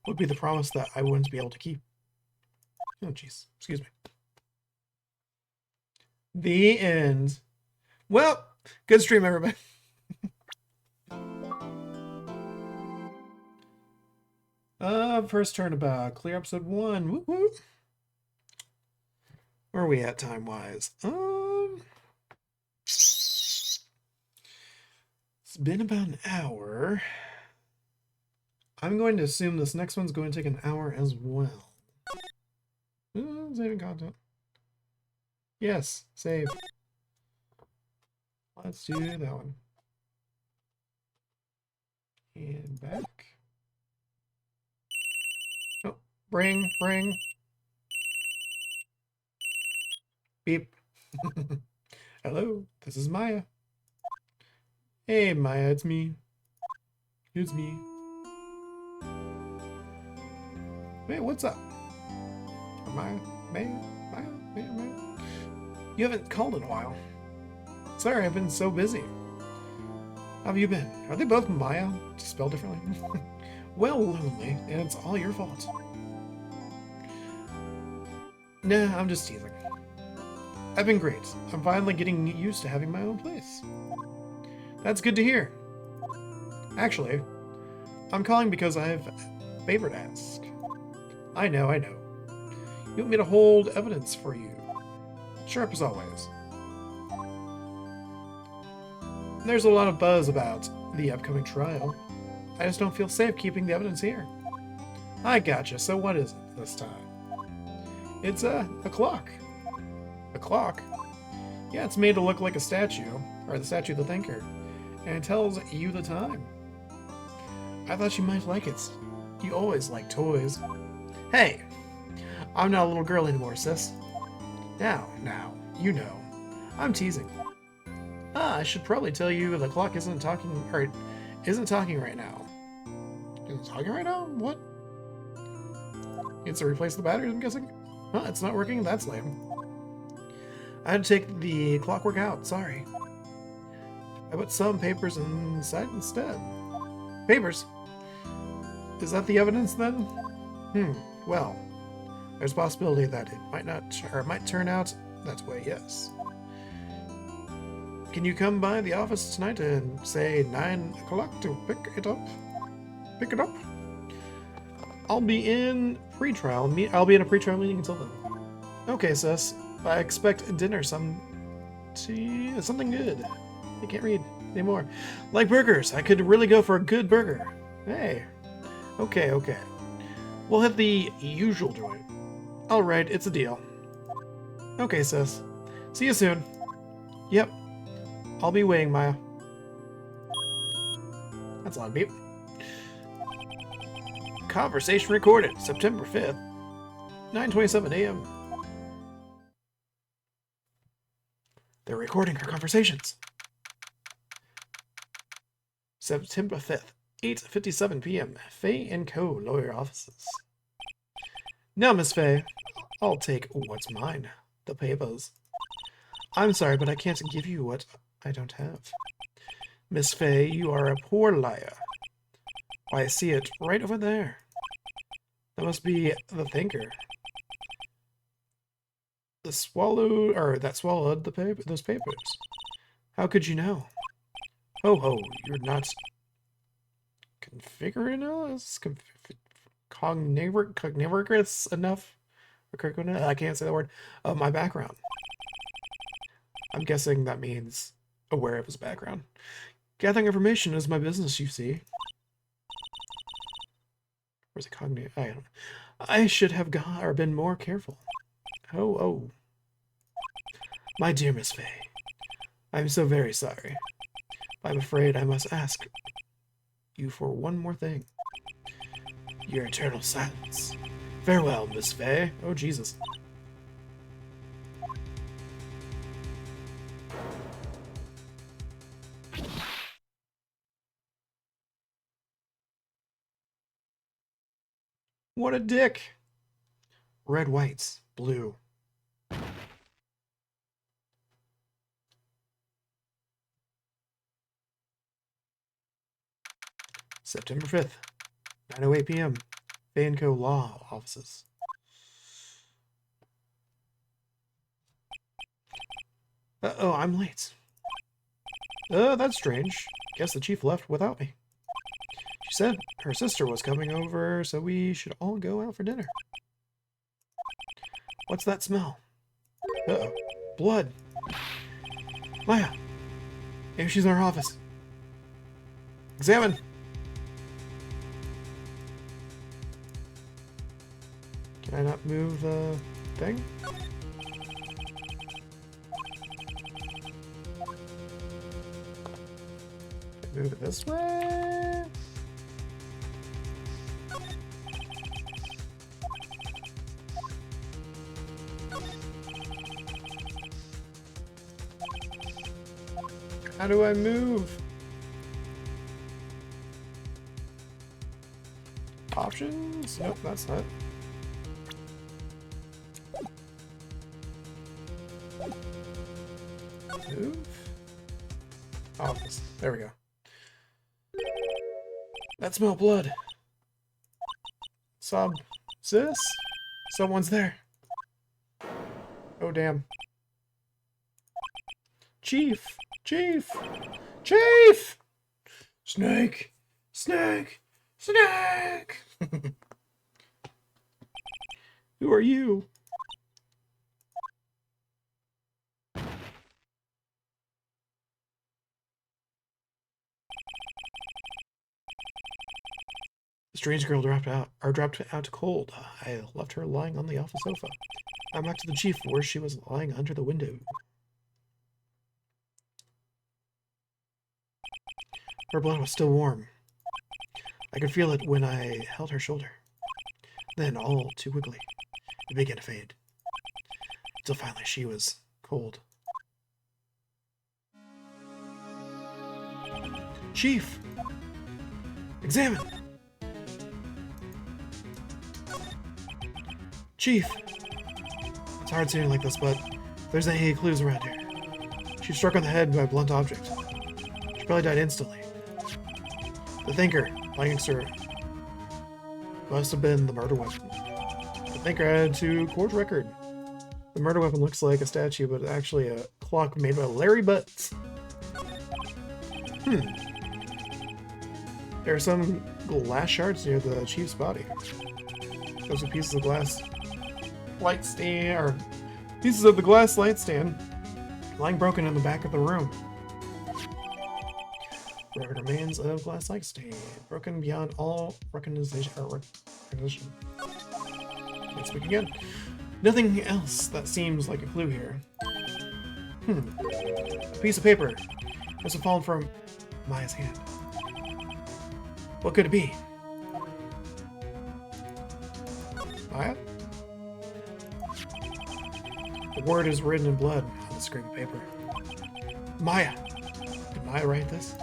Would be the promise that I wouldn't be able to keep. Oh, jeez. Excuse me. The end. Well, good stream, everybody. First turnabout. Clear episode 1. Woo woo. Where are we at time-wise? It's been about an hour. I'm going to assume this next one's going to take an hour as well. Saving content. Yes, save. Let's do that one. And back. Oh, bring. Beep. Hello, this is Maya. Hey, Maya, it's me. It's me. Wait, what's up? Maya? You haven't called in a while. Sorry, I've been so busy. How have you been? Are they both Maya, just spelled differently? Well, lonely, and it's all your fault. Nah, I'm just teasing. I've been great. I'm finally getting used to having my own place. That's good to hear. Actually, I'm calling because I have a favor to ask. I know. You want me to hold evidence for you? Sharp as always. There's a lot of buzz about the upcoming trial. I just don't feel safe keeping the evidence here. I gotcha. So what is it this time? It's a clock. A clock? Yeah, it's made to look like a statue, or the statue of the thinker, and it tells you the time. I thought you might like it. You always like toys. Hey, I'm not a little girl anymore, sis. Now, you know. I'm teasing. I should probably tell you the clock isn't talking right now. Isn't talking right now? What? It's to replace the batteries, I'm guessing? Huh, it's not working? That's lame. I had to take the clockwork out, sorry. I put some papers inside instead. Papers? Is that the evidence then? Well, there's a possibility that it might not, or it might turn out that way, yes. Can you come by the office tonight and say 9 o'clock to pick it up? Pick it up? I'll be in pre-trial. I'll be in a pre-trial meeting until then. Okay, sis. I expect dinner something good. I can't read. anymore. Like burgers, I could really go for a good burger. Hey. Okay, okay. We'll hit the usual joint. Alright, it's a deal. Okay, sis. See you soon. Yep. I'll be waiting, Maya. That's a loud beep. Conversation recorded, September 5th, 9:27 a.m. They're recording our conversations. September 5th, 8:57 p.m. Faye & Co. Lawyer Offices. Now, Miss Faye, I'll take what's mine. The papers. I'm sorry, but I can't give you what I don't have. Miss Faye, you are a poor liar. Why, I see it right over there. That must be the thinker. That swallowed those papers. How could you know? Ho ho, you're not configuring us? Cognivorous enough? I can't say that word. Of my background. I'm guessing that means aware of his background. Gathering information is my business, you see. Where's the cognitive? I don't know. I should have been more careful. Oh. My dear Miss Faye, I'm so very sorry. I'm afraid I must ask you for one more thing. Your eternal silence. Farewell, Miss Faye. Oh, Jesus. What a dick. Red, whites, blue. September 5th, 9:08 p.m. Faye & Co. Law Offices. Uh-oh, I'm late. That's strange. Guess the chief left without me. She said her sister was coming over, so we should all go out for dinner. What's that smell? Uh-oh. Blood. Maya. Maybe she's in our office. Examine. Can I not move the thing? Move it this way. How do I move? Options? Nope, that's not. Move? Office. There we go. That smell blood. Sis? Someone's there. Oh, damn. Chief! Chief! Chief! Snake! Snake! Snake! Who are you? The strange girl dropped out cold. I left her lying on the office sofa. I'm back to the chief where she was lying under the window. Her blood was still warm. I could feel it when I held her shoulder. Then, all too quickly, it began to fade. Until finally she was cold. Chief! Examine! Chief! It's hard seeing like this, but there's any clues around here. She was struck on the head by a blunt object. She probably died instantly. The thinker, lying next to her, must have been the murder weapon. The thinker added to court record. The murder weapon looks like a statue, but it's actually a clock made by Larry Butts. There are some glass shards near the chief's body. Those are pieces of glass light stand, or pieces of the glass light stand lying broken in the back of the room. Broken remains of glass-like stain. Broken beyond all recognition. Can't speak again. Nothing else that seems like a clue here. A piece of paper. Must have fallen from Maya's hand. What could it be? Maya? The word is written in blood on the scrap paper. Maya! Did Maya write this?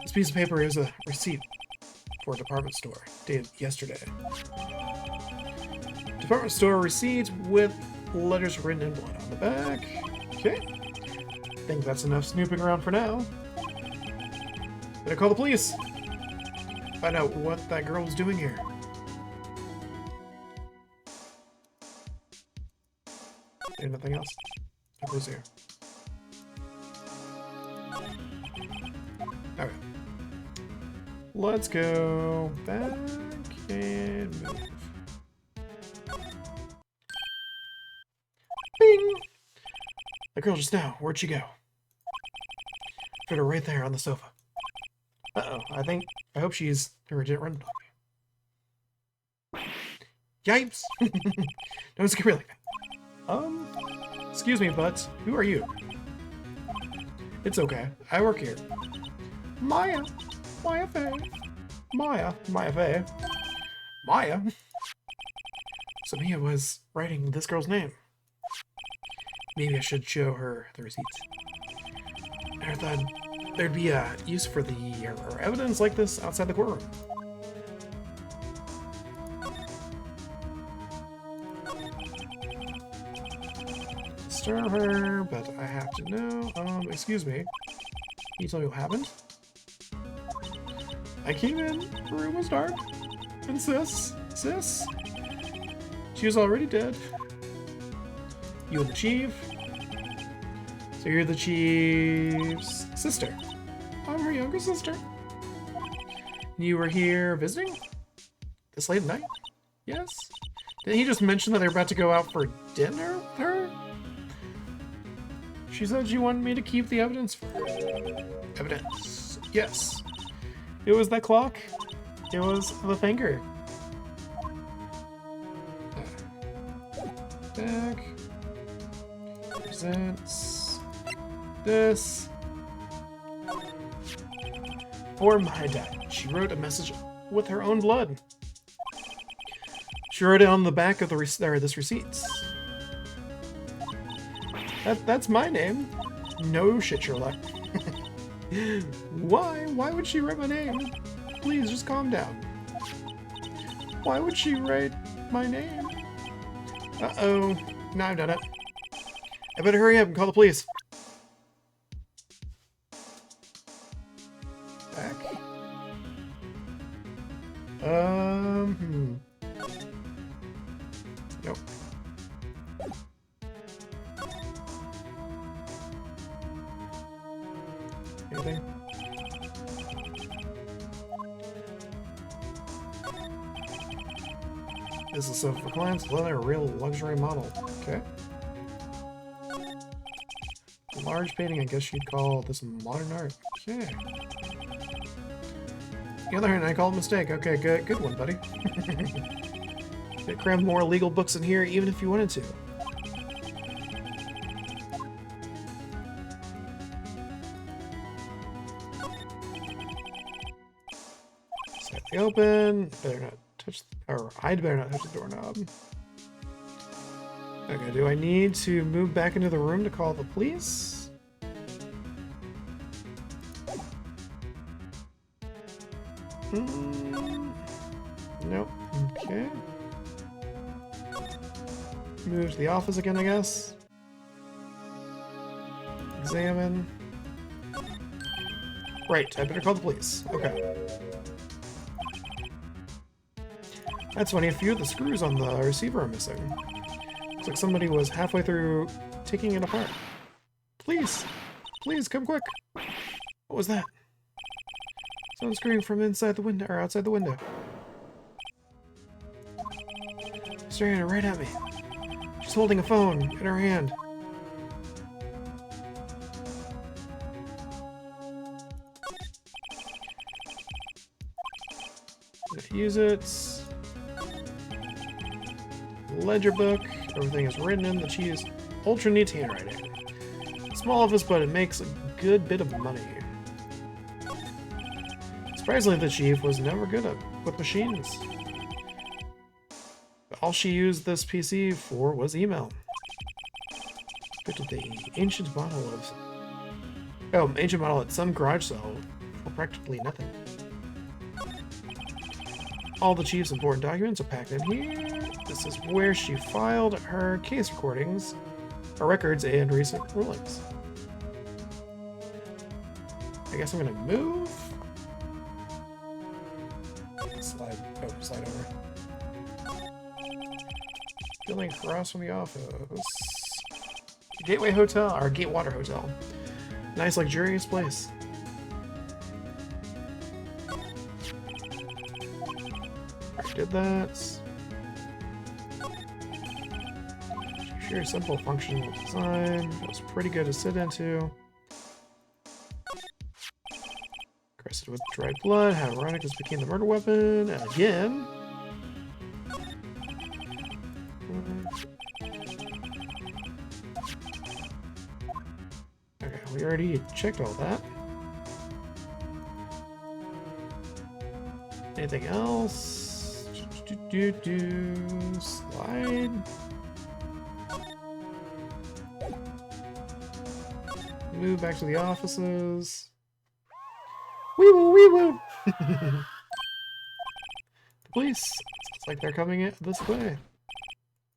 This piece of paper is a receipt for a department store, dated yesterday. Department store receipt with letters written in blood on the back. Okay. I think that's enough snooping around for now. Better call the police. Find out what that girl was doing here. And nothing else. What was here? Okay. Let's go back and move. Bing! The girl just now. Where'd she go? Put her right there on the sofa. Uh-oh. I hope she's her didn't run on me. Yipes! Don't scare me like that. Excuse me, but who are you? It's okay. I work here. Maya. Maya Faye. Maya Faye. Maya? So Mia was writing this girl's name. Maybe I should show her the receipts. I thought there'd be a use for the or evidence like this outside the courtroom. Stir her, but I have to know. Excuse me. Can you tell me what happened? I came in, the room was dark, and sis, she was already dead. You and the chief? So you're the chief's sister. I'm her younger sister. You were here visiting? This late at night? Yes? Didn't he just mention that they're about to go out for dinner with her? She said she wanted me to keep the evidence for her. Evidence. Yes. It was that clock. It was the finger. Back. Presents this. For my dad. She wrote a message with her own blood. She wrote it on the back of the this receipt. That's my name. No shit, Sherlock. Why? Why would she write my name? Please, just calm down. Why would she write my name? Uh-oh. Now I've done it. I better hurry up and call the police. Back. Nope. Anything? This is sofa for clients, leather, a real luxury model. Okay. Large painting, I guess you'd call this modern art. Okay. The other hand, I called a mistake. Okay, good one, buddy. Could cram more legal books in here, even if you wanted to. Slightly open. Better not touch, or I'd better not touch the doorknob. Okay, do I need to move back into the room to call the police? Nope. Okay. Move to the office again, I guess. Examine. Right, I better call the police. Okay. That's funny, a few of the screws on the receiver are missing. Looks like somebody was halfway through taking it apart. Please! Please, come quick! What was that? Someone screaming from inside the window, or outside the window. Staring right at me. She's holding a phone in her hand. Use it. Ledger book. Everything is written in the chief's ultra neat handwriting. Small office, but it makes a good bit of money. Surprisingly, the chief was never good with machines. All she used this PC for was email. Picked up the ancient model at some garage sale for practically nothing. All the chief's important documents are packed in here. This is where she filed her case recordings, her records, and recent rulings. I guess I'm gonna move. Slide over. Building across from the office. Gateway Hotel, or Gatewater Hotel. Nice, luxurious place. I did that. Sure, simple functional design. It was pretty good to sit into. Crested with dried blood. How ironic this became the murder weapon. And again. Okay, we already checked all that. Anything else? Slide. Move back to the offices. Wee woo, wee woo! The police. It's like they're coming this way.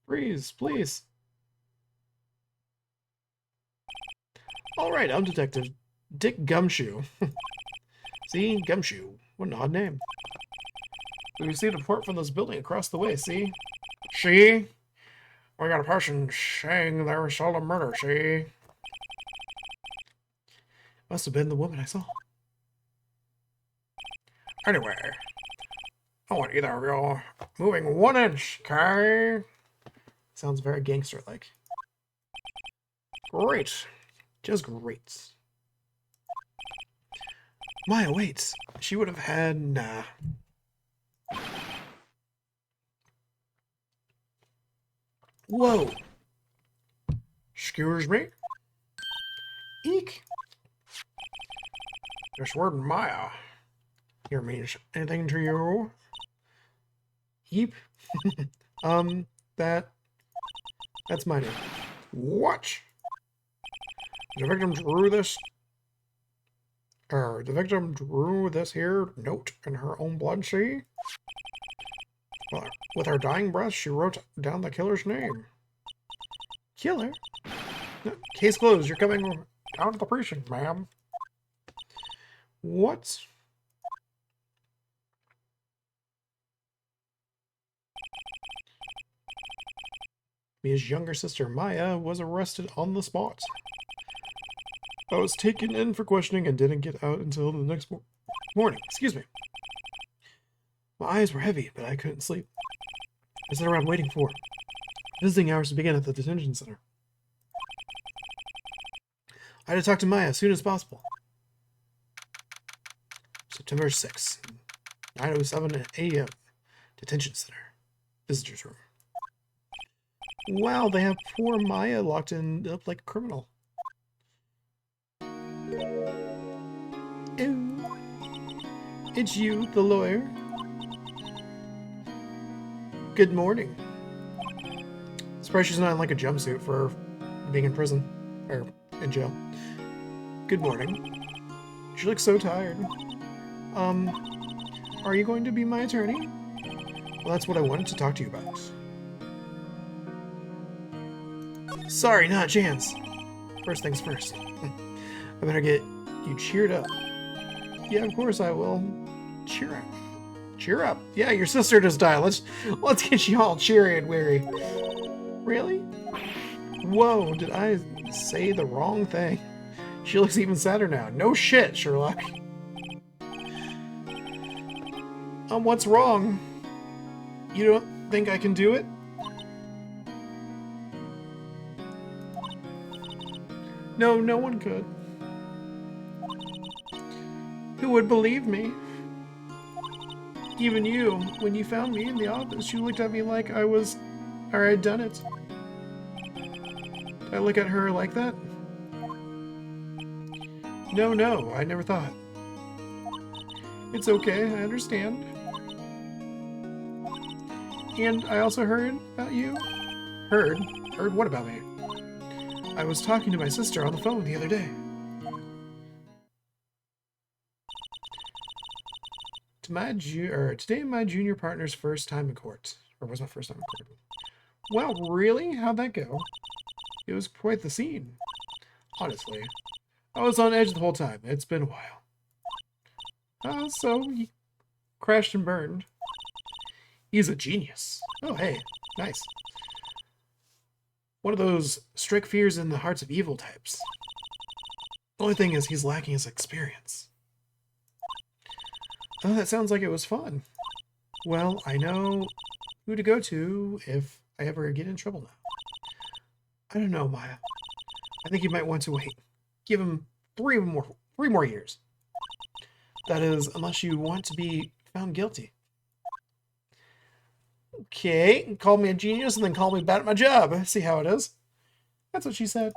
Freeze, please. Alright, I'm Detective Dick Gumshoe. See? Gumshoe. What an odd name. We received a report from this building across the way, see? See? We got a person saying there was a murder, see? Must have been the woman I saw. Anyway, I want either of you moving 1 inch, okay? Sounds very gangster-like. Great. Just great. Maya, wait. She would have had... Nah. Whoa. Excuse me? Eek. This word Maya here means anything to you? Yeep. That's my name. What? The victim drew this here note in her own blood, see? Well, with her dying breath, she wrote down the killer's name. Killer? No, case closed. You're coming down to the precinct, ma'am. What? Mia's younger sister, Maya, was arrested on the spot. I was taken in for questioning and didn't get out until the next morning. Excuse me. My eyes were heavy, but I couldn't sleep. I sat around waiting for visiting hours to begin at the detention center. I had to talk to Maya as soon as possible. September 6th, 9:07 a.m. Detention center. Visitor's room. Wow, they have poor Maya locked up like a criminal. Ew. It's you, the lawyer. Good morning. Surprised she's not in like a jumpsuit for being in prison. Or in jail. Good morning. She looks so tired. Are you going to be my attorney? Well, that's what I wanted to talk to you about. Sorry, not a chance. First things first. I better get you cheered up. Yeah, of course I will. Cheer up. Cheer up. Yeah, your sister just died. Let's get you all cheery and weary. Really? Whoa, did I say the wrong thing? She looks even sadder now. No shit, Sherlock. What's wrong? You don't think I can do it? No, no one could. Who would believe me? Even you, when you found me in the office, you looked at me like I'd done it. Did I look at her like that? No, I never thought. It's okay, I understand. And I also heard about you. Heard? Heard what about me? I was talking to my sister on the phone the other day. Today my junior partner's first time in court. Or was my first time in court. Well, really? How'd that go? It was quite the scene. Honestly. I was on edge the whole time. It's been a while. So he crashed and burned. He's a genius. Oh, hey. Nice. One of those strict fears in the hearts of evil types. The only thing is he's lacking his experience. Oh, that sounds like it was fun. Well, I know who to go to if I ever get in trouble now. I don't know, Maya. I think you might want to wait. Give him three more years. That is, unless you want to be found guilty. Okay, call me a genius and then call me bad at my job. See how it is. That's what she said.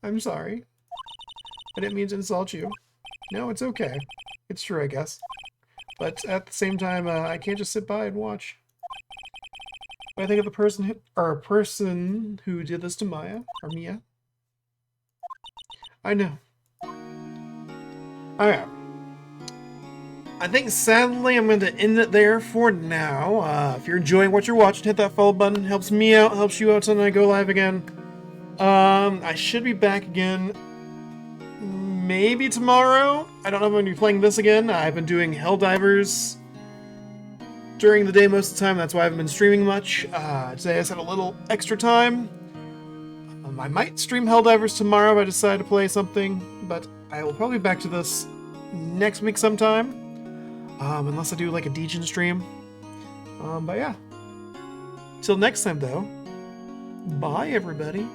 I'm sorry. I didn't mean to insult you. No, it's okay. It's true, I guess. But at the same time, I can't just sit by and watch. I think of the person who did this to Maya, or Mia. I know. Okay. I think sadly I'm going to end it there for now. If you're enjoying what you're watching, hit that follow button. Helps me out, helps you out when I go live again. I should be back again maybe tomorrow. I don't know if I'm going to be playing this again. I've been doing Helldivers during the day most of the time. That's why I haven't been streaming much. Today I set a little extra time. I might stream Helldivers tomorrow if I decide to play something, but I will probably be back to this next week sometime. Unless I do like a Degen stream. But yeah. Till next time though. Bye everybody.